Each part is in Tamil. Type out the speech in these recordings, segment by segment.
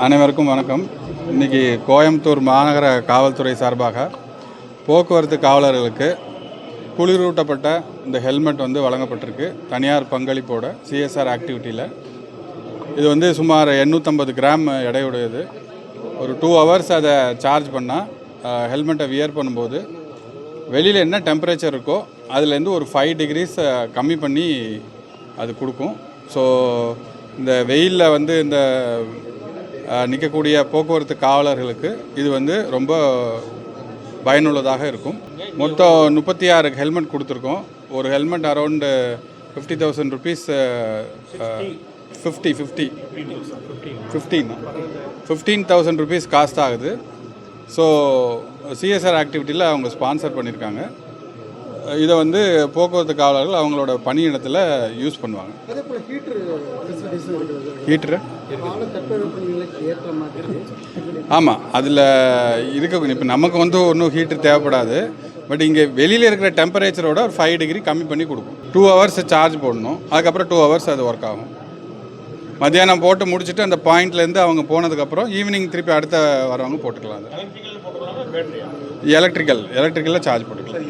அனைவருக்கும் வணக்கம். இன்றைக்கி கோயம்புத்தூர் மாநகர காவல்துறை சார்பாக போக்குவரத்து காவலர்களுக்கு குளிரூட்டப்பட்ட இந்த ஹெல்மெட் வழங்கப்பட்டிருக்கு. தனியார் பங்களிப்போட சிஎஸ்ஆர் ஆக்டிவிட்டியில் இது சுமார் 850 கிராம் எடையுடையது. ஒரு 2 ஹவர்ஸ் அதை சார்ஜ் பண்ணால் ஹெல்மெட்டை வியர் பண்ணும்போது வெளியில் என்ன டெம்பரேச்சர் இருக்கோ அதுலேருந்து ஒரு 5 டிகிரிஸ் கம்மி பண்ணி அது கொடுக்கும். ஸோ இந்த வெயிலில் இந்த நிற்கக்கூடிய போக்குவரத்து காவலர்களுக்கு இது ரொம்ப பயனுள்ளதாக இருக்கும். மொத்தம் 36 ஹெல்மெட் கொடுத்துருக்கோம். ஒரு helmet around 50,000 rupees, 15,000 rupees cost ஆகுது. ஸோ சிஎஸ்ஆர் ஆக்டிவிட்டியில் அவங்க ஸ்பான்சர் பண்ணியிருக்காங்க. இதை போக்குவரத்து காவலர்கள் அவங்களோட பணியிடத்தில் யூஸ் பண்ணுவாங்க. ஹீட்ரு ஆமாம், அதில் இருக்க இப்போ நமக்கு ஒன்றும் ஹீட்ரு தேவைப்படாது. பட் இங்கே வெளியில் இருக்கிற டெம்பரேச்சரோட ஒரு 5 டிகிரி கம்மி பண்ணி கொடுக்கும். 2 ஹவர்ஸ் சார்ஜ் போடணும். அதுக்கப்புறம் 2 ஹவர்ஸ் அது ஒர்க் ஆகும். மத்தியானம் போட்டு முடிச்சுட்டு அந்த பாயிண்ட்லேருந்து அவங்க போனதுக்கப்புறம் ஈவினிங் திருப்பி அடுத்த வரவங்க போட்டுக்கலாம். அது எலக்ட்ரிக்கலில் சார்ஜ் போட்டுக்கலாம்.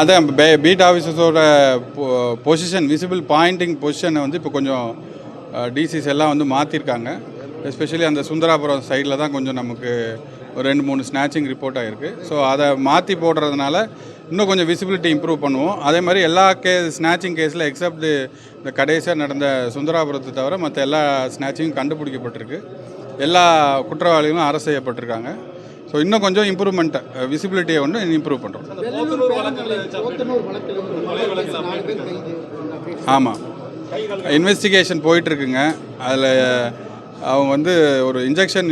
அதான் பீட் ஆஃபீஸர்ஸோட பொசிஷன், விசிபிள் பாயிண்டிங் பொசிஷனை இப்போ கொஞ்சம் டிசிஸ் எல்லாம் மாற்றிருக்காங்க. எஸ்பெஷலி அந்த சுந்தராபுரம் சைடில் தான் கொஞ்சம் நமக்கு ஒரு 2-3 ஸ்நாச்சிங் ரிப்போர்ட் ஆகிருக்கு. ஸோ அதை மாற்றி போடுறதுனால இன்னும் கொஞ்சம் விசிபிலிட்டி இம்ப்ரூவ் பண்ணுவோம். அதே மாதிரி எல்லா ஸ்நாச்சிங் கேஸில் எக்ஸப்ட் இந்த கடைசியாக நடந்த சுந்தராபுரத்தை தவிர மற்ற எல்லா ஸ்நாச்சிங்கும் கண்டுபிடிக்கப்பட்டிருக்கு. எல்லா குற்றவாளிகளும் அரசு செய்யப்பட்டிருக்காங்க. ஸோ இன்னும் கொஞ்சம் இம்ப்ரூவ்மெண்ட், விசிபிலிட்டியை இம்ப்ரூவ் பண்ணுறோம். ஆமாம், இன்வெஸ்டிகேஷன் போயிட்டுருக்குங்க. அதில் அவங்க ஒரு இன்ஜெக்ஷன்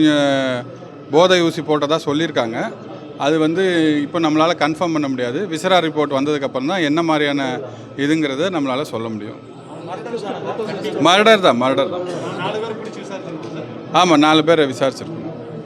போதை ஊசி போட்டதாக சொல்லியிருக்காங்க. அது இப்போ நம்மளால் கன்ஃபார்ம் பண்ண முடியாது. விசரா ரிப்போர்ட் வந்ததுக்கப்புறம் தான் என்ன மாதிரியான இதுங்கிறத நம்மளால் சொல்ல முடியும். மர்டர் தான். ஆமாம், 4 பேரை விசாரிச்சிருக்கோம்.